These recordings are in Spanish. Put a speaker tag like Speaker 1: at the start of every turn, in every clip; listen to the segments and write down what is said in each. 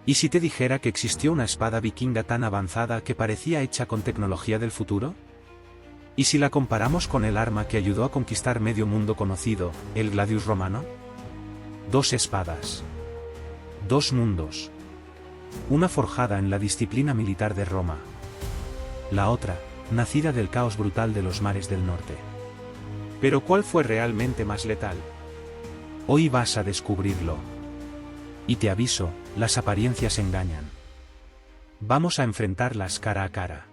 Speaker 1: ¿Y si te dijera que existió una espada vikinga tan avanzada que parecía hecha con tecnología del futuro? ¿Y si la comparamos con el arma que ayudó a conquistar medio mundo conocido, el gladius romano? Dos espadas. Dos mundos. Una forjada en la disciplina militar de Roma. La otra, nacida del caos brutal de los mares del norte. Pero ¿cuál fue realmente más letal? Hoy vas a descubrirlo. Y te aviso, las apariencias engañan. Vamos a enfrentarlas cara a cara.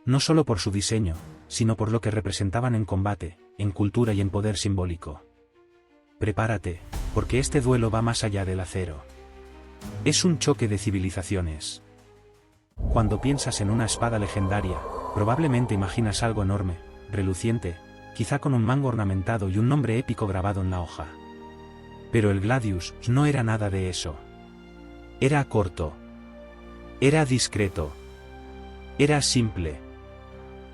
Speaker 1: No solo por su diseño, sino por lo que representaban en combate, en cultura y en poder simbólico. Prepárate, porque este duelo va más allá del acero. Es un choque de civilizaciones. Cuando piensas en una espada legendaria, probablemente imaginas algo enorme, reluciente, quizá con un mango ornamentado y un nombre épico grabado en la hoja. Pero el gladius no era nada de eso. Era corto. Era discreto. Era simple.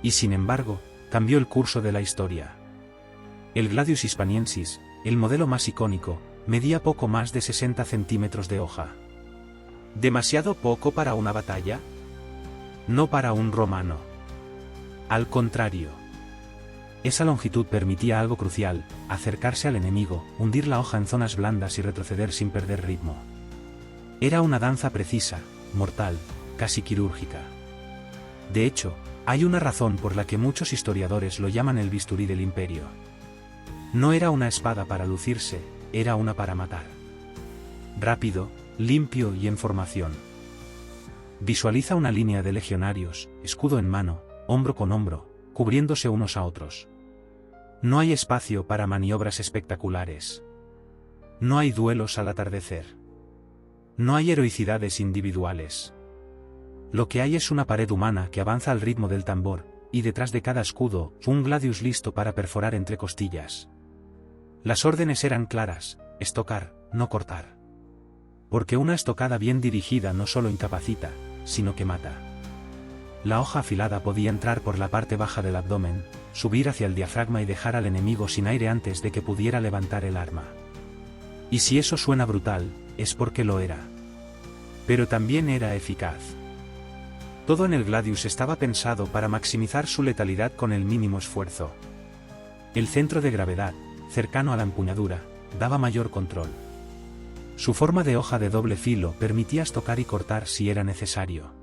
Speaker 1: Y sin embargo, cambió el curso de la historia. El gladius hispaniensis, el modelo más icónico, medía poco más de 60 centímetros de hoja. ¿Demasiado poco para una batalla? No para un romano. Al contrario. Esa longitud permitía algo crucial: acercarse al enemigo, hundir la hoja en zonas blandas y retroceder sin perder ritmo. Era una danza precisa, mortal, casi quirúrgica. De hecho, hay una razón por la que muchos historiadores lo llaman el bisturí del imperio. No era una espada para lucirse, era una para matar. Rápido, limpio y en formación. Visualiza una línea de legionarios, escudo en mano, hombro con hombro, cubriéndose unos a otros. No hay espacio para maniobras espectaculares. No hay duelos al atardecer. No hay heroicidades individuales. Lo que hay es una pared humana que avanza al ritmo del tambor, y detrás de cada escudo, un gladius listo para perforar entre costillas. Las órdenes eran claras: estocar, no cortar. Porque una estocada bien dirigida no solo incapacita, sino que mata. La hoja afilada podía entrar por la parte baja del abdomen, subir hacia el diafragma y dejar al enemigo sin aire antes de que pudiera levantar el arma. Y si eso suena brutal, es porque lo era. Pero también era eficaz. Todo en el gladius estaba pensado para maximizar su letalidad con el mínimo esfuerzo. El centro de gravedad, cercano a la empuñadura, daba mayor control. Su forma de hoja de doble filo permitía estocar y cortar si era necesario.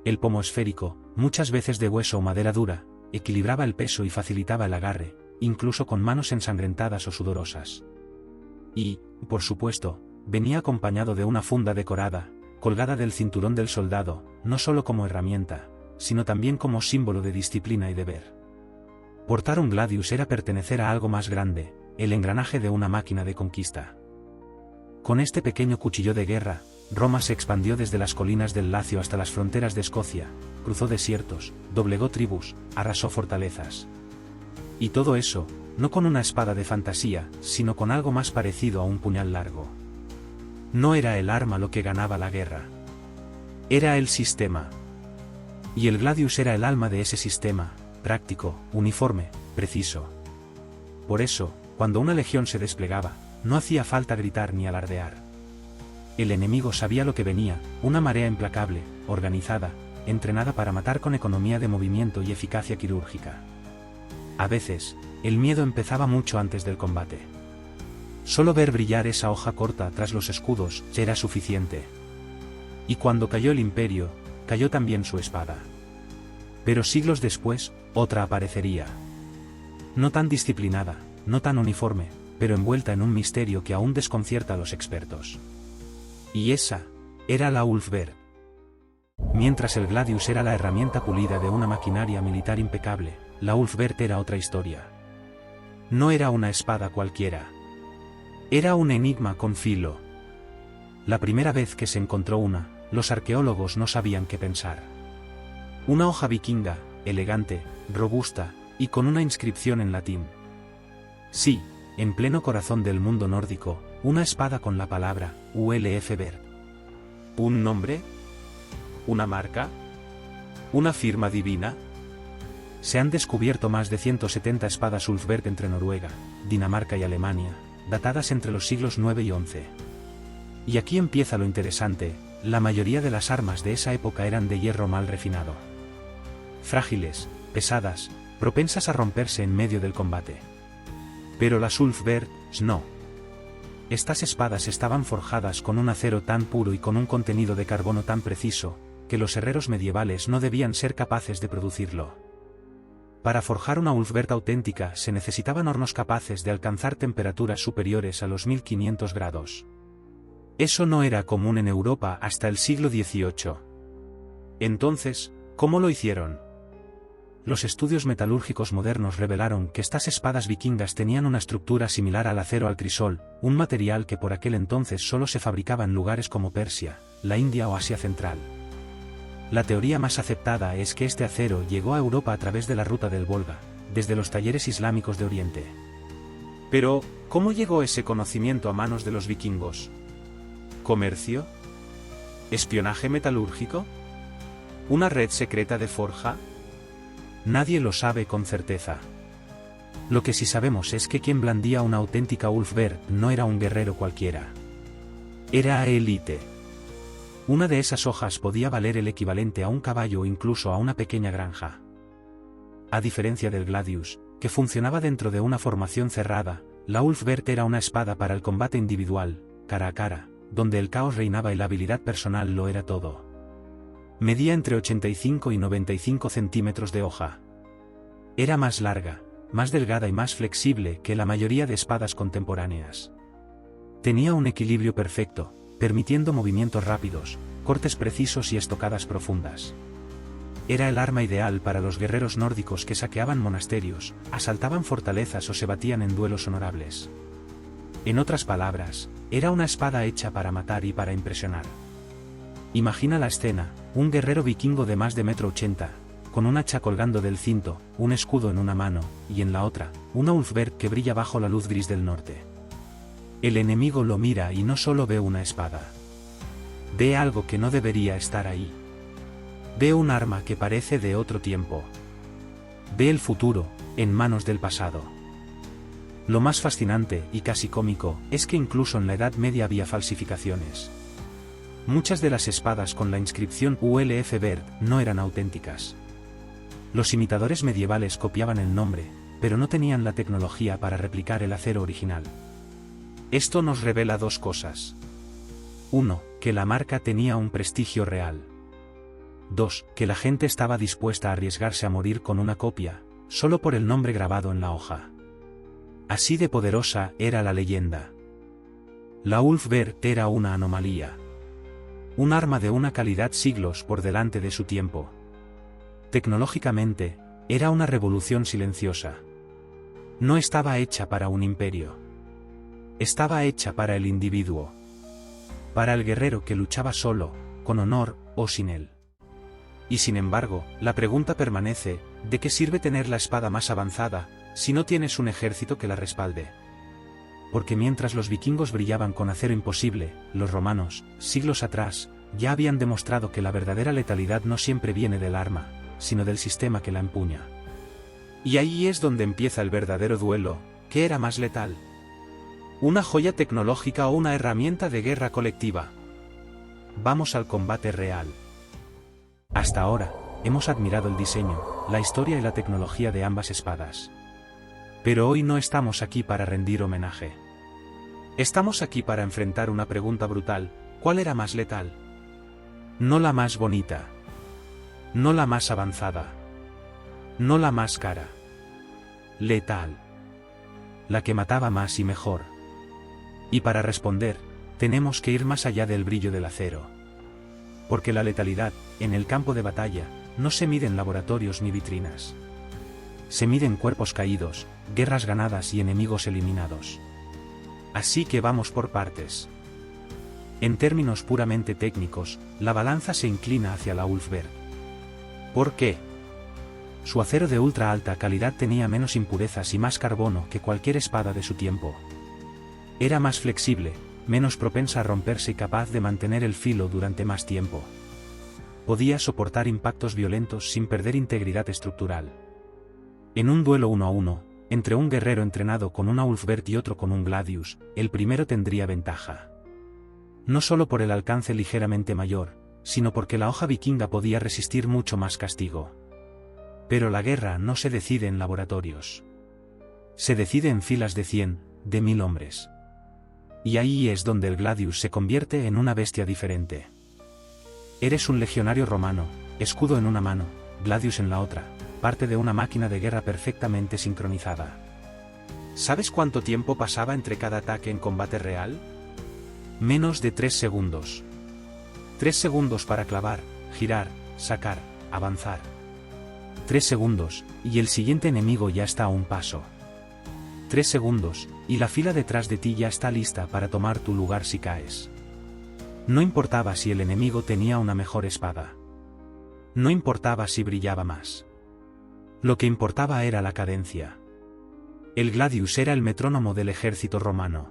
Speaker 1: El pomo esférico, muchas veces de hueso o madera dura, equilibraba el peso y facilitaba el agarre, incluso con manos ensangrentadas o sudorosas. Y, por supuesto, venía acompañado de una funda decorada, colgada del cinturón del soldado, no solo como herramienta, sino también como símbolo de disciplina y deber. Portar un gladius era pertenecer a algo más grande, el engranaje de una máquina de conquista. Con este pequeño cuchillo de guerra, Roma se expandió desde las colinas del Lacio hasta las fronteras de Escocia, cruzó desiertos, doblegó tribus, arrasó fortalezas. Y todo eso, no con una espada de fantasía, sino con algo más parecido a un puñal largo. No era el arma lo que ganaba la guerra. Era el sistema. Y el gladius era el alma de ese sistema, práctico, uniforme, preciso. Por eso, cuando una legión se desplegaba, no hacía falta gritar ni alardear. El enemigo sabía lo que venía: una marea implacable, organizada, entrenada para matar con economía de movimiento y eficacia quirúrgica. A veces, el miedo empezaba mucho antes del combate. Solo ver brillar esa hoja corta tras los escudos era suficiente. Y cuando cayó el imperio, cayó también su espada. Pero siglos después, otra aparecería. No tan disciplinada, no tan uniforme, pero envuelta en un misterio que aún desconcierta a los expertos. Y esa era la Ulfberht. Mientras el gladius era la herramienta pulida de una maquinaria militar impecable, la Ulfberht era otra historia. No era una espada cualquiera. Era un enigma con filo. La primera vez que se encontró una, los arqueólogos no sabían qué pensar. Una hoja vikinga, elegante, robusta, y con una inscripción en latín. Sí, en pleno corazón del mundo nórdico, una espada con la palabra Ulfberht. ¿Un nombre? ¿Una marca? ¿Una firma divina? Se han descubierto más de 170 espadas Ulfberht entre Noruega, Dinamarca y Alemania, datadas entre los siglos IX y XI. Y aquí empieza lo interesante, la mayoría de las armas de esa época eran de hierro mal refinado. Frágiles, pesadas, propensas a romperse en medio del combate. Pero las Ulfberht no. Estas espadas estaban forjadas con un acero tan puro y con un contenido de carbono tan preciso, que los herreros medievales no debían ser capaces de producirlo. Para forjar una Ulfberht auténtica se necesitaban hornos capaces de alcanzar temperaturas superiores a los 1500 grados. Eso no era común en Europa hasta el siglo XVIII. Entonces, ¿cómo lo hicieron? Los estudios metalúrgicos modernos revelaron que estas espadas vikingas tenían una estructura similar al acero al crisol, un material que por aquel entonces solo se fabricaba en lugares como Persia, la India o Asia Central. La teoría más aceptada es que este acero llegó a Europa a través de la ruta del Volga, desde los talleres islámicos de Oriente. Pero, ¿cómo llegó ese conocimiento a manos de los vikingos? ¿Comercio? ¿Espionaje metalúrgico? ¿Una red secreta de forja? Nadie lo sabe con certeza. Lo que sí sabemos es que quien blandía una auténtica Ulfberht no era un guerrero cualquiera. Era élite. Una de esas hojas podía valer el equivalente a un caballo o incluso a una pequeña granja. A diferencia del gladius, que funcionaba dentro de una formación cerrada, la Ulfberht era una espada para el combate individual, cara a cara, donde el caos reinaba y la habilidad personal lo era todo. Medía entre 85 y 95 centímetros de hoja. Era más larga, más delgada y más flexible que la mayoría de espadas contemporáneas. Tenía un equilibrio perfecto, permitiendo movimientos rápidos, cortes precisos y estocadas profundas. Era el arma ideal para los guerreros nórdicos que saqueaban monasterios, asaltaban fortalezas o se batían en duelos honorables. En otras palabras, era una espada hecha para matar y para impresionar. Imagina la escena, un guerrero vikingo de más de 1,80 m, con un hacha colgando del cinto, un escudo en una mano, y en la otra, una Ulfberht que brilla bajo la luz gris del norte. El enemigo lo mira y no solo ve una espada. Ve algo que no debería estar ahí. Ve un arma que parece de otro tiempo. Ve el futuro, en manos del pasado. Lo más fascinante, y casi cómico, es que incluso en la Edad Media había falsificaciones. Muchas de las espadas con la inscripción Ulfberht no eran auténticas. Los imitadores medievales copiaban el nombre, pero no tenían la tecnología para replicar el acero original. Esto nos revela dos cosas. 1. Que la marca tenía un prestigio real. 2. Que la gente estaba dispuesta a arriesgarse a morir con una copia, solo por el nombre grabado en la hoja. Así de poderosa era la leyenda. La Ulfberht era una anomalía. Un arma de una calidad siglos por delante de su tiempo. Tecnológicamente, era una revolución silenciosa. No estaba hecha para un imperio. Estaba hecha para el individuo. Para el guerrero que luchaba solo, con honor o sin él. Y sin embargo, la pregunta permanece, ¿de qué sirve tener la espada más avanzada, si no tienes un ejército que la respalde? Porque mientras los vikingos brillaban con acero imposible, los romanos, siglos atrás, ya habían demostrado que la verdadera letalidad no siempre viene del arma, sino del sistema que la empuña. Y ahí es donde empieza el verdadero duelo. ¿Qué era más letal? ¿Una joya tecnológica o una herramienta de guerra colectiva? Vamos al combate real. Hasta ahora, hemos admirado el diseño, la historia y la tecnología de ambas espadas. Pero hoy no estamos aquí para rendir homenaje. Estamos aquí para enfrentar una pregunta brutal: ¿cuál era más letal? No la más bonita. No la más avanzada. No la más cara. Letal. La que mataba más y mejor. Y para responder, tenemos que ir más allá del brillo del acero. Porque la letalidad, en el campo de batalla, no se mide en laboratorios ni vitrinas. Se mide en cuerpos caídos, guerras ganadas y enemigos eliminados. Así que vamos por partes. En términos puramente técnicos, la balanza se inclina hacia la Ulfberht. ¿Por qué? Su acero de ultra alta calidad tenía menos impurezas y más carbono que cualquier espada de su tiempo. Era más flexible, menos propensa a romperse y capaz de mantener el filo durante más tiempo. Podía soportar impactos violentos sin perder integridad estructural. En un duelo 1 a 1, entre un guerrero entrenado con una Ulfberht y otro con un gladius, el primero tendría ventaja. No solo por el alcance ligeramente mayor, sino porque la hoja vikinga podía resistir mucho más castigo. Pero la guerra no se decide en laboratorios. Se decide en filas de 100, de 1000 hombres. Y ahí es donde el Gladius se convierte en una bestia diferente. Eres un legionario romano, escudo en una mano, Gladius en la otra, parte de una máquina de guerra perfectamente sincronizada. ¿Sabes cuánto tiempo pasaba entre cada ataque en combate real? Menos de 3 segundos. 3 segundos para clavar, girar, sacar, avanzar. 3 segundos, y el siguiente enemigo ya está a un paso. 3 segundos, y la fila detrás de ti ya está lista para tomar tu lugar si caes. No importaba si el enemigo tenía una mejor espada. No importaba si brillaba más. Lo que importaba era la cadencia. El Gladius era el metrónomo del ejército romano.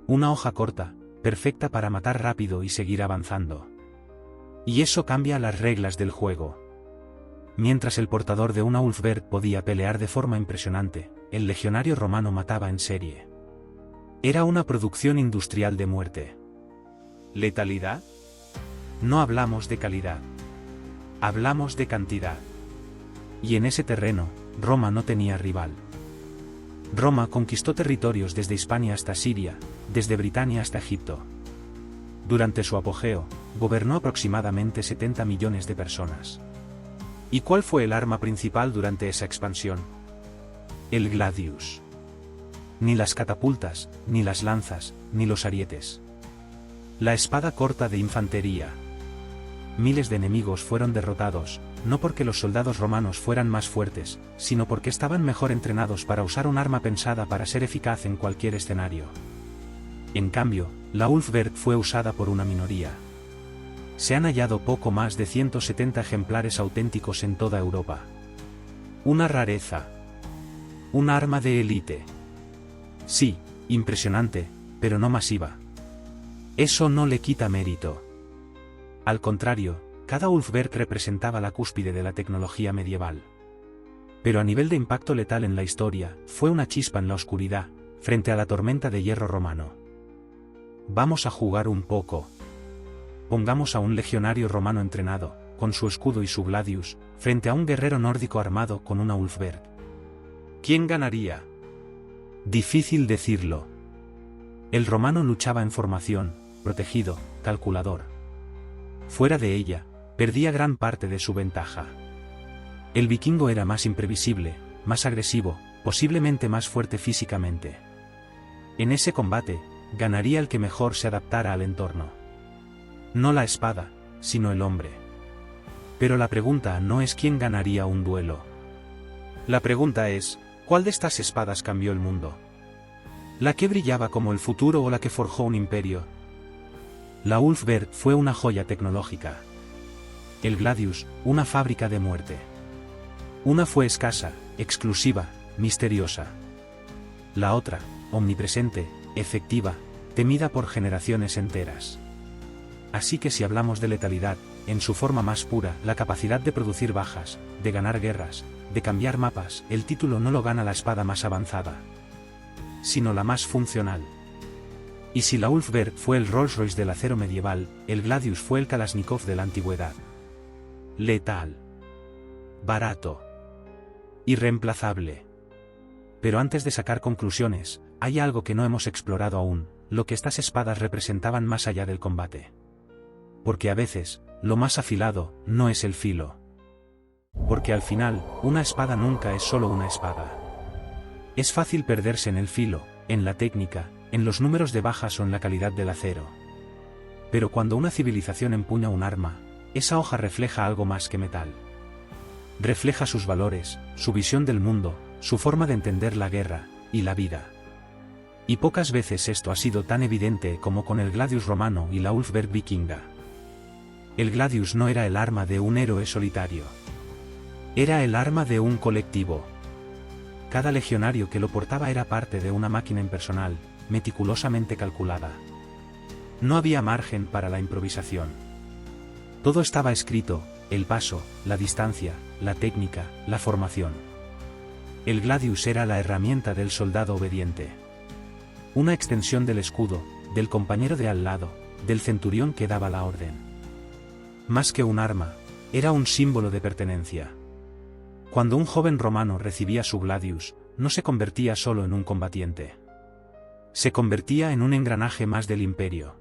Speaker 1: Una hoja corta, perfecta para matar rápido y seguir avanzando. Y eso cambia las reglas del juego. Mientras el portador de una Ulfberg podía pelear de forma impresionante, el legionario romano mataba en serie. Era una producción industrial de muerte. ¿Letalidad? No hablamos de calidad. Hablamos de cantidad. Y en ese terreno, Roma no tenía rival. Roma conquistó territorios desde Hispania hasta Siria, desde Britania hasta Egipto. Durante su apogeo, gobernó aproximadamente 70 millones de personas. ¿Y cuál fue el arma principal durante esa expansión? El Gladius. Ni las catapultas, ni las lanzas, ni los arietes. La espada corta de infantería. Miles de enemigos fueron derrotados, no porque los soldados romanos fueran más fuertes, sino porque estaban mejor entrenados para usar un arma pensada para ser eficaz en cualquier escenario. En cambio, la Ulfberg fue usada por una minoría. Se han hallado poco más de 170 ejemplares auténticos en toda Europa. Una rareza. Un arma de élite. Sí, impresionante, pero no masiva. Eso no le quita mérito. Al contrario, cada Ulfberg representaba la cúspide de la tecnología medieval. Pero a nivel de impacto letal en la historia, fue una chispa en la oscuridad, frente a la tormenta de hierro romano. Vamos a jugar un poco. Pongamos a un legionario romano entrenado, con su escudo y su Gladius, frente a un guerrero nórdico armado con una Ulfberg. ¿Quién ganaría? Difícil decirlo. El romano luchaba en formación, protegido, calculador. Fuera de ella, perdía gran parte de su ventaja. El vikingo era más imprevisible, más agresivo, posiblemente más fuerte físicamente. En ese combate, ganaría el que mejor se adaptara al entorno. No la espada, sino el hombre. Pero la pregunta no es quién ganaría un duelo. La pregunta es, ¿cuál de estas espadas cambió el mundo? ¿La que brillaba como el futuro o la que forjó un imperio? La Ulfberg fue una joya tecnológica. El Gladius, una fábrica de muerte. Una fue escasa, exclusiva, misteriosa. La otra, omnipresente, efectiva, temida por generaciones enteras. Así que si hablamos de letalidad, en su forma más pura, la capacidad de producir bajas, de ganar guerras, de cambiar mapas, el título no lo gana la espada más avanzada, sino la más funcional. Y si la Ulfberg fue el Rolls Royce del acero medieval, el Gladius fue el Kalashnikov de la antigüedad. Letal. Barato. Irreemplazable. Pero antes de sacar conclusiones, hay algo que no hemos explorado aún, lo que estas espadas representaban más allá del combate. Porque a veces, lo más afilado, no es el filo. Porque al final, una espada nunca es solo una espada. Es fácil perderse en el filo, en la técnica, en los números de bajas o en la calidad del acero. Pero cuando una civilización empuña un arma, esa hoja refleja algo más que metal. Refleja sus valores, su visión del mundo, su forma de entender la guerra, y la vida. Y pocas veces esto ha sido tan evidente como con el Gladius romano y la Ulfberg vikinga. El Gladius no era el arma de un héroe solitario. Era el arma de un colectivo. Cada legionario que lo portaba era parte de una máquina impersonal, meticulosamente calculada. No había margen para la improvisación. Todo estaba escrito, el paso, la distancia, la técnica, la formación. El Gladius era la herramienta del soldado obediente. Una extensión del escudo, del compañero de al lado, del centurión que daba la orden. Más que un arma, era un símbolo de pertenencia. Cuando un joven romano recibía su gladius, no se convertía solo en un combatiente. Se convertía en un engranaje más del imperio.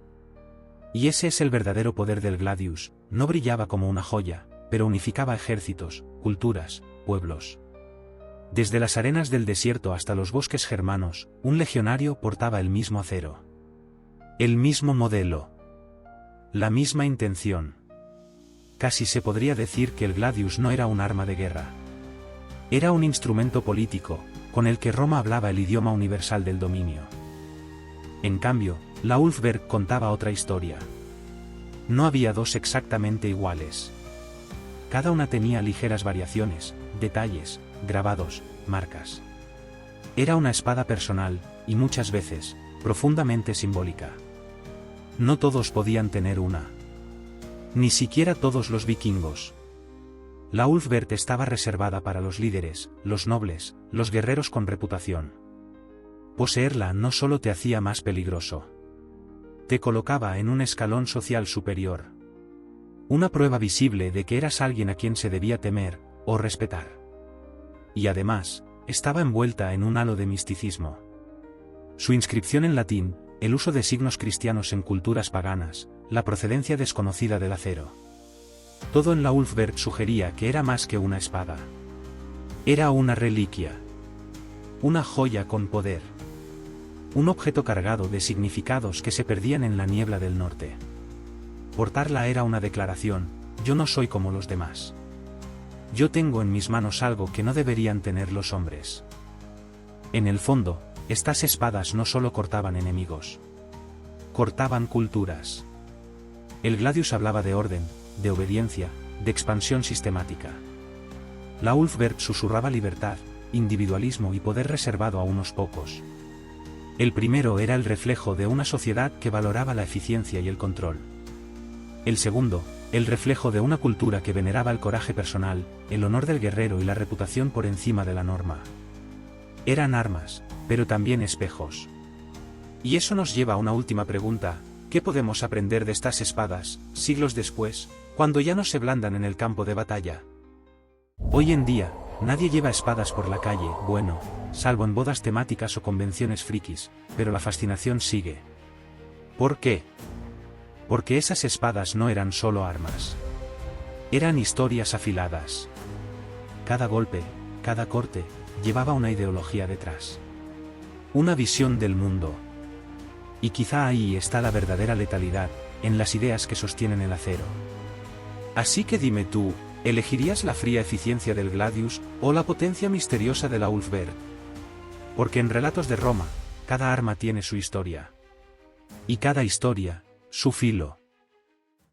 Speaker 1: Y ese es el verdadero poder del gladius, no brillaba como una joya, pero unificaba ejércitos, culturas, pueblos. Desde las arenas del desierto hasta los bosques germanos, un legionario portaba el mismo acero. El mismo modelo. La misma intención. Casi se podría decir que el gladius no era un arma de guerra. Era un instrumento político, con el que Roma hablaba el idioma universal del dominio. En cambio, la Ulfberg contaba otra historia. No había dos exactamente iguales. Cada una tenía ligeras variaciones, detalles, grabados, marcas. Era una espada personal, y muchas veces, profundamente simbólica. No todos podían tener una. Ni siquiera todos los vikingos. La Ulfberg estaba reservada para los líderes, los nobles, los guerreros con reputación. Poseerla no solo te hacía más peligroso. Te colocaba en un escalón social superior. Una prueba visible de que eras alguien a quien se debía temer, o respetar. Y además, estaba envuelta en un halo de misticismo. Su inscripción en latín, el uso de signos cristianos en culturas paganas, la procedencia desconocida del acero. Todo en la Ulfberg sugería que era más que una espada. Era una reliquia. Una joya con poder. Un objeto cargado de significados que se perdían en la niebla del norte. Portarla era una declaración: yo no soy como los demás. Yo tengo en mis manos algo que no deberían tener los hombres. En el fondo, estas espadas no solo cortaban enemigos. Cortaban culturas. El gladius hablaba de orden, de obediencia, de expansión sistemática. La Ulfberg susurraba libertad, individualismo y poder reservado a unos pocos. El primero era el reflejo de una sociedad que valoraba la eficiencia y el control. El segundo, el reflejo de una cultura que veneraba el coraje personal, el honor del guerrero y la reputación por encima de la norma. Eran armas, pero también espejos. Y eso nos lleva a una última pregunta: ¿qué podemos aprender de estas espadas, siglos después, cuando ya no se blandan en el campo de batalla? Hoy en día, nadie lleva espadas por la calle, bueno, salvo en bodas temáticas o convenciones frikis, pero la fascinación sigue. ¿Por qué? Porque esas espadas no eran solo armas. Eran historias afiladas. Cada golpe, cada corte, llevaba una ideología detrás. Una visión del mundo. Y quizá ahí está la verdadera letalidad, en las ideas que sostienen el acero. Así que dime tú, ¿elegirías la fría eficiencia del gladius, o la potencia misteriosa de la Ulfberg? Porque en Relatos de Roma, cada arma tiene su historia. Y cada historia, su filo.